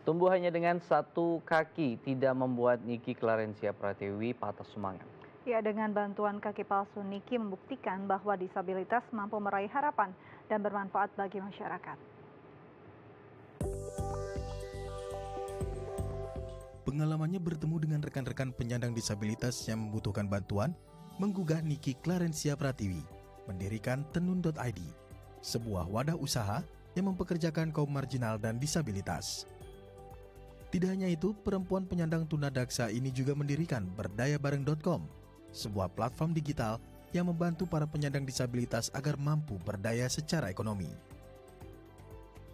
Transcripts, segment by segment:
Tumbuh hanya dengan satu kaki tidak membuat Niki Clarencia Pratiwi patah semangat. Ya, dengan bantuan kaki palsu, Niki membuktikan bahwa disabilitas mampu meraih harapan dan bermanfaat bagi masyarakat. Pengalamannya bertemu dengan rekan-rekan penyandang disabilitas yang membutuhkan bantuan menggugah Niki Clarencia Pratiwi mendirikan tenun.id, sebuah wadah usaha yang mempekerjakan kaum marginal dan disabilitas. Tidak hanya itu, perempuan penyandang tunadaksa ini juga mendirikan berdayabareng.com, sebuah platform digital yang membantu para penyandang disabilitas agar mampu berdaya secara ekonomi.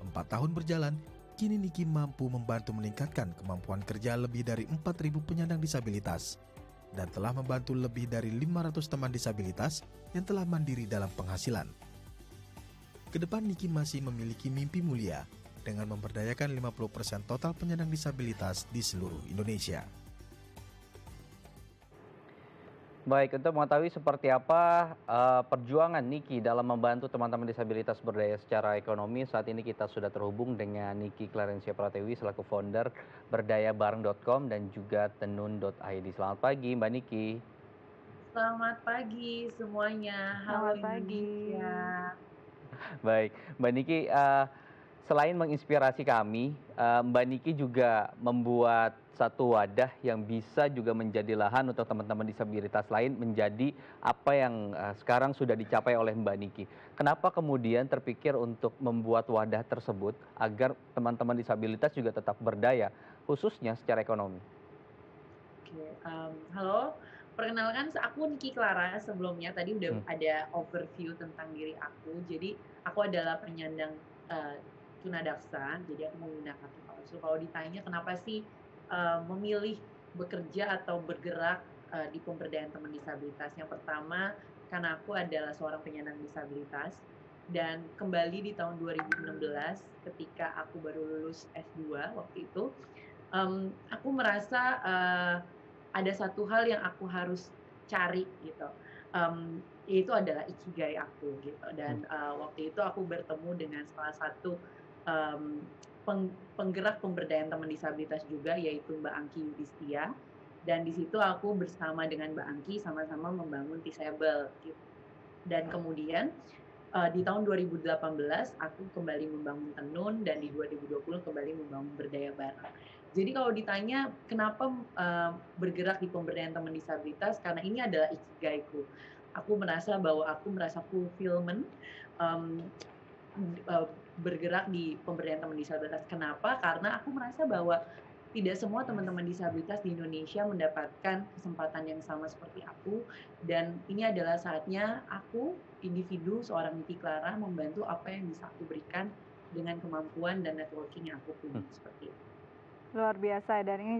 4 tahun berjalan, kini Niki mampu membantu meningkatkan kemampuan kerja lebih dari 4.000 penyandang disabilitas dan telah membantu lebih dari 500 teman disabilitas yang telah mandiri dalam penghasilan. Kedepan Niki masih memiliki mimpi mulia dengan memberdayakan 50% total penyandang disabilitas di seluruh Indonesia. Baik, untuk mengetahui seperti apa perjuangan Niki dalam membantu teman-teman disabilitas berdaya secara ekonomi, saat ini kita sudah terhubung dengan Niki Clarencia Pratiwi selaku founder berdayabareng.com dan juga tenun.id. Selamat pagi Mbak Niki. Selamat pagi semuanya. Halo Selamat pagi. Indonesia. Baik, Mbak Niki, selain menginspirasi kami, Mbak Niki juga membuat satu wadah yang bisa juga menjadi lahan untuk teman-teman disabilitas lain menjadi apa yang sekarang sudah dicapai oleh Mbak Niki. Kenapa kemudian terpikir untuk membuat wadah tersebut agar teman-teman disabilitas juga tetap berdaya, khususnya secara ekonomi? Oke, halo. Perkenalkan, aku Niki Clara. Sebelumnya tadi udah Hmm. ada overview tentang diri aku. Jadi aku adalah penyandang tunadaksa. Jadi aku menggunakan kaki palsu. Kalau ditanya kenapa sih memilih bekerja atau bergerak di pemberdayaan teman disabilitas? Yang pertama, karena aku adalah seorang penyandang disabilitas. Dan kembali di tahun 2016 ketika aku baru lulus S2 waktu itu, aku merasa ada satu hal yang aku harus cari gitu, yaitu adalah ikigai aku gitu. Dan waktu itu aku bertemu dengan salah satu mmm, penggerak pemberdayaan teman disabilitas juga, yaitu Mbak Angki Yudhistia, dan di situ aku bersama dengan Mbak Angki sama-sama membangun Tisabel gitu. Dan kemudian di tahun 2018 aku kembali membangun Tenun, dan di 2020 kembali membangun Berdaya Bareng. Jadi kalau ditanya kenapa bergerak di pemberdayaan teman disabilitas, karena ini adalah ikigaiku. Aku merasa bahwa aku merasa fulfillment mmm, bergerak di pemberdayaan teman disabilitas. Kenapa? Karena aku merasa bahwa tidak semua teman-teman disabilitas di Indonesia mendapatkan kesempatan yang sama seperti aku, dan ini adalah saatnya aku, individu, seorang Niki Clara, membantu apa yang bisa aku berikan dengan kemampuan dan networking yang aku punya, seperti itu. Luar biasa, dan ini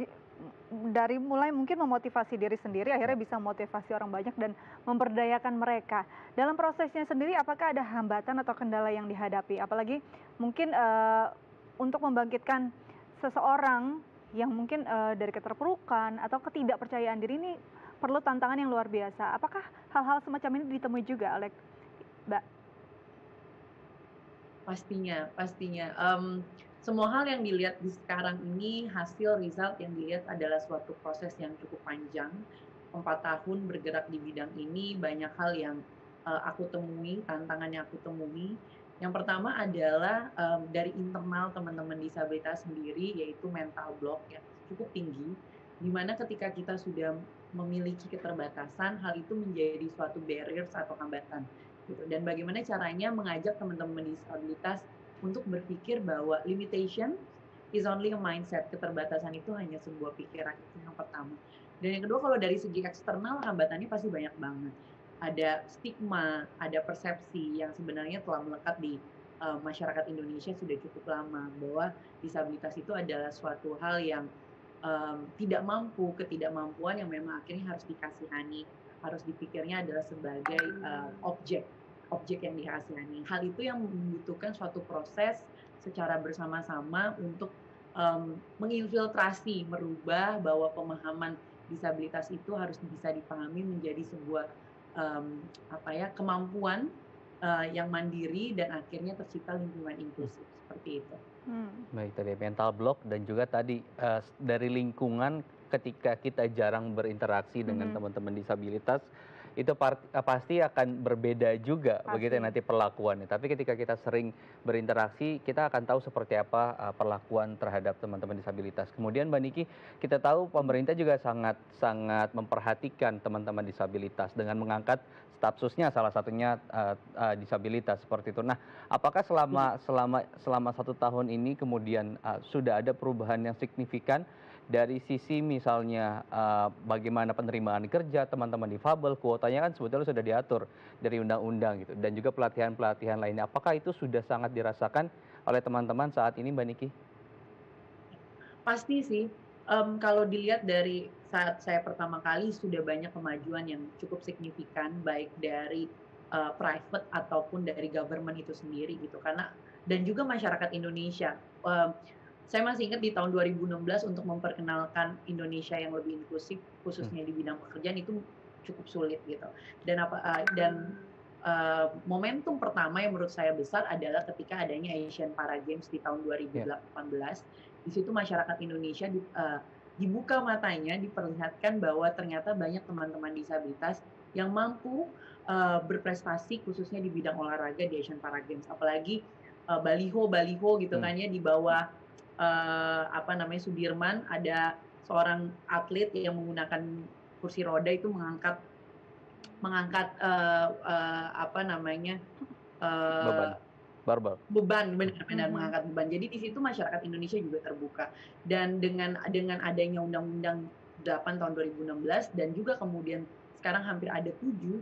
dari mulai mungkin memotivasi diri sendiri akhirnya bisa memotivasi orang banyak dan memberdayakan mereka. Dalam prosesnya sendiri apakah ada hambatan atau kendala yang dihadapi? Apalagi mungkin untuk membangkitkan seseorang yang mungkin dari keterpurukan atau ketidakpercayaan diri ini perlu tantangan yang luar biasa. Apakah hal-hal semacam ini ditemui juga oleh Mbak? Pastinya pastinya, semua hal yang dilihat di sekarang ini, hasil result yang dilihat adalah suatu proses yang cukup panjang. 4 tahun bergerak di bidang ini, banyak hal yang aku temui, tantangan yang aku temui. Yang pertama adalah dari internal teman-teman disabilitas sendiri, yaitu mental block yang cukup tinggi, di mana ketika kita sudah memiliki keterbatasan, hal itu menjadi suatu barriers atau hambatan gitu. Dan bagaimana caranya mengajak teman-teman disabilitas untuk berpikir bahwa limitation is only a mindset, keterbatasan itu hanya sebuah pikiran, itu yang pertama. Dan yang kedua, kalau dari segi eksternal hambatannya pasti banyak banget. Ada stigma, ada persepsi yang sebenarnya telah melekat di masyarakat Indonesia sudah cukup lama, bahwa disabilitas itu adalah suatu hal yang tidak mampu, ketidakmampuan yang memang akhirnya harus dikasihani, harus dipikirnya adalah sebagai objek objek yang dikasihani. Hal itu yang membutuhkan suatu proses secara bersama-sama untuk menginfiltrasi, merubah bahwa pemahaman disabilitas itu harus bisa dipahami menjadi sebuah kemampuan yang mandiri dan akhirnya tercipta lingkungan inklusif seperti itu. Baik, tadi mental block dan juga tadi dari lingkungan ketika kita jarang berinteraksi dengan teman-teman disabilitas itu pasti akan berbeda juga begitu ya Pasti. nanti perlakuannya. Tapi ketika kita sering berinteraksi, kita akan tahu seperti apa perlakuan terhadap teman-teman disabilitas. Kemudian Mbak Niki, kita tahu pemerintah juga sangat sangat memperhatikan teman-teman disabilitas dengan mengangkat statusnya salah satunya disabilitas seperti itu. Nah, apakah selama 1 tahun ini kemudian sudah ada perubahan yang signifikan dari sisi misalnya bagaimana penerimaan kerja teman-teman difabel, kuotanya kan sebetulnya sudah diatur dari undang-undang gitu, dan juga pelatihan-pelatihan lainnya. Apakah itu sudah sangat dirasakan oleh teman-teman saat ini, Mbak Niki? Pasti sih, kalau dilihat dari saat saya pertama kali sudah banyak kemajuan yang cukup signifikan baik dari, private ataupun dari government itu sendiri gitu karena dan juga masyarakat Indonesia, saya masih ingat di tahun 2016 untuk memperkenalkan Indonesia yang lebih inklusif khususnya di bidang pekerjaan itu cukup sulit gitu momentum pertama yang menurut saya besar adalah ketika adanya Asian Para Games di tahun 2018. Di situ masyarakat Indonesia dibuka matanya, diperlihatkan bahwa ternyata banyak teman-teman disabilitas yang mampu berprestasi khususnya di bidang olahraga di Asian Para Games. Apalagi baliho-baliho gitu kan ya di bawah Sudirman ada seorang atlet yang menggunakan kursi roda itu mengangkat Beban, barbel. beban, benar-benar mengangkat beban. Jadi di situ masyarakat Indonesia juga terbuka. Dan dengan adanya Undang-Undang 8 tahun 2016 dan juga kemudian sekarang hampir ada 7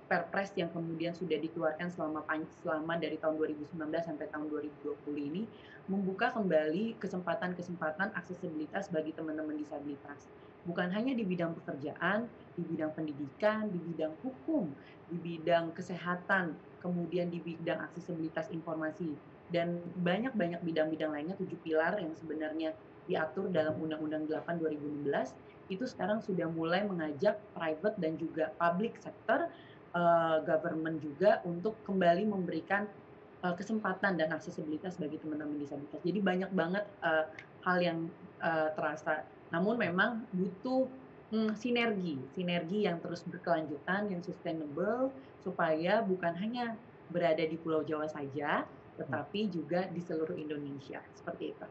perpres yang kemudian sudah dikeluarkan selama dari tahun 2019 sampai tahun 2020 ini membuka kembali kesempatan-kesempatan aksesibilitas bagi teman-teman disabilitas. Bukan hanya di bidang pekerjaan, di bidang pendidikan, di bidang hukum, di bidang kesehatan, kemudian di bidang aksesibilitas informasi, dan banyak-banyak bidang-bidang lainnya, 7 pilar yang sebenarnya diatur dalam Undang-Undang 8 2016, itu sekarang sudah mulai mengajak private dan juga public sector, government juga untuk kembali memberikan kesempatan dan aksesibilitas bagi teman-teman disabilitas. Jadi banyak banget hal yang terasa. Namun memang butuh sinergi yang terus berkelanjutan, yang sustainable, supaya bukan hanya berada di Pulau Jawa saja, tetapi juga di seluruh Indonesia. Seperti itu.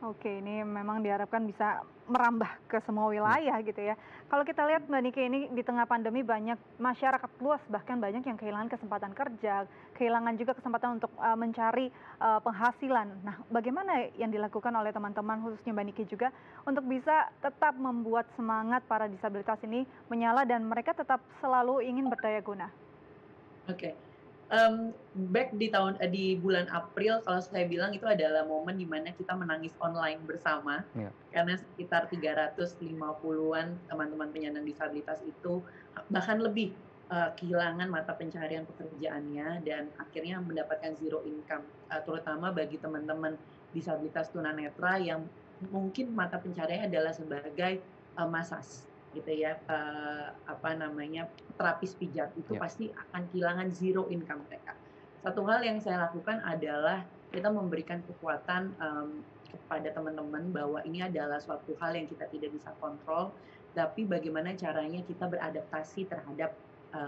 Oke, ini memang diharapkan bisa merambah ke semua wilayah gitu ya. Kalau kita lihat Mbak Niki ini di tengah pandemi banyak masyarakat luas bahkan banyak yang kehilangan kesempatan kerja, kehilangan juga kesempatan untuk mencari penghasilan. Nah, bagaimana yang dilakukan oleh teman-teman khususnya Mbak Niki juga untuk bisa tetap membuat semangat para disabilitas ini menyala dan mereka tetap selalu ingin berdaya guna? Oke. Back di bulan April kalau saya bilang itu adalah momen di mana kita menangis online bersama. Karena sekitar 350-an teman-teman penyandang disabilitas itu bahkan lebih kehilangan mata pencaharian pekerjaannya dan akhirnya mendapatkan zero income, terutama bagi teman-teman disabilitas tunanetra yang mungkin mata pencahariannya adalah sebagai massage gitu ya, terapis pijat itu pasti akan kehilangan zero income mereka. Satu hal yang saya lakukan adalah kita memberikan kekuatan kepada teman-teman bahwa ini adalah suatu hal yang kita tidak bisa kontrol, tapi bagaimana caranya kita beradaptasi terhadap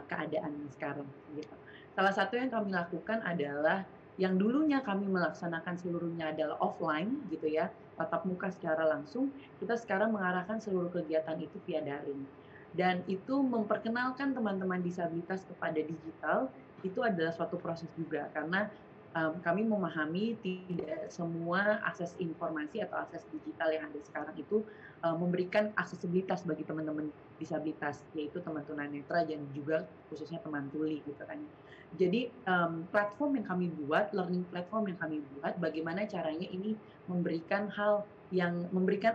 keadaan sekarang gitu. Salah satu yang kami lakukan adalah yang dulunya kami melaksanakan seluruhnya adalah offline gitu ya, tatap muka secara langsung, kita sekarang mengarahkan seluruh kegiatan itu via daring. Dan itu memperkenalkan teman-teman disabilitas kepada digital, itu adalah suatu proses juga karena kami memahami tidak semua akses informasi atau akses digital yang ada sekarang itu memberikan aksesibilitas bagi teman-teman disabilitas, yaitu teman tunanetra dan juga khususnya teman tuli gitu kan. Jadi platform yang kami buat, learning platform yang kami buat, bagaimana caranya ini memberikan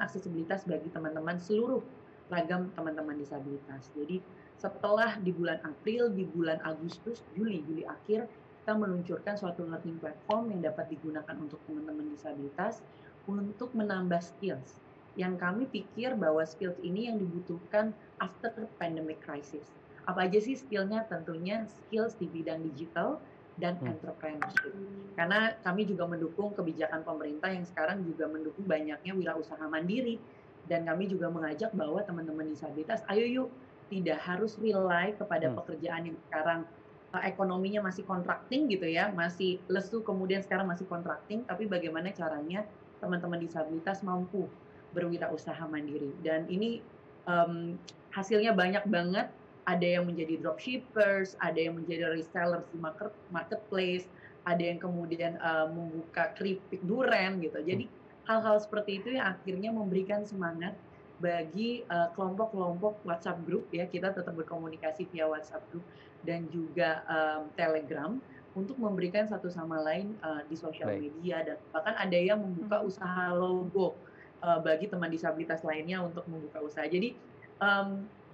aksesibilitas bagi teman-teman seluruh ragam teman-teman disabilitas. Jadi setelah di bulan April, di bulan Agustus, Juli akhir kita meluncurkan suatu learning platform yang dapat digunakan untuk teman-teman disabilitas untuk menambah skills. Yang kami pikir bahwa skills ini yang dibutuhkan after pandemic crisis. Apa aja sih skillnya? Tentunya skills di bidang digital dan entrepreneurship. Karena kami juga mendukung kebijakan pemerintah yang sekarang juga mendukung banyaknya wirausaha mandiri. Dan kami juga mengajak bahwa teman-teman disabilitas, ayo yuk, tidak harus rely kepada pekerjaan yang sekarang ekonominya masih contracting gitu ya, masih lesu kemudian sekarang masih contracting, tapi bagaimana caranya teman-teman disabilitas mampu berwirausaha mandiri. Dan ini hasilnya banyak banget, ada yang menjadi dropshippers, ada yang menjadi resellers di marketplace, ada yang kemudian membuka keripik duren gitu. Jadi hal-hal seperti itu yang akhirnya memberikan semangat bagi kelompok-kelompok WhatsApp group ya, kita tetap berkomunikasi via WhatsApp group dan juga Telegram untuk memberikan satu sama lain di sosial media, dan bahkan ada yang membuka usaha logo bagi teman disabilitas lainnya untuk membuka usaha. Jadi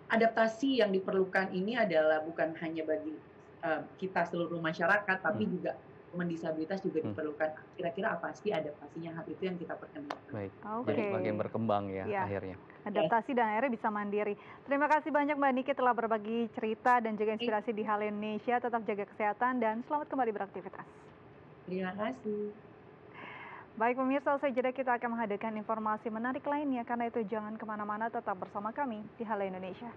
adaptasi yang diperlukan ini adalah bukan hanya bagi kita seluruh masyarakat, tapi juga teman disabilitas juga diperlukan. Kira-kira apa sih adaptasinya? Hal itu yang kita perkenalkan. Baik. Jadi semakin berkembang ya akhirnya. Adaptasi dan akhirnya bisa mandiri. Terima kasih banyak Mbak Niki telah berbagi cerita dan juga inspirasi di Halo Indonesia. Tetap jaga kesehatan dan selamat kembali beraktivitas. Terima kasih. Baik pemirsa, usai jeda kita akan menghadirkan informasi menarik lainnya. Karena itu jangan kemana-mana, tetap bersama kami di Halo Indonesia.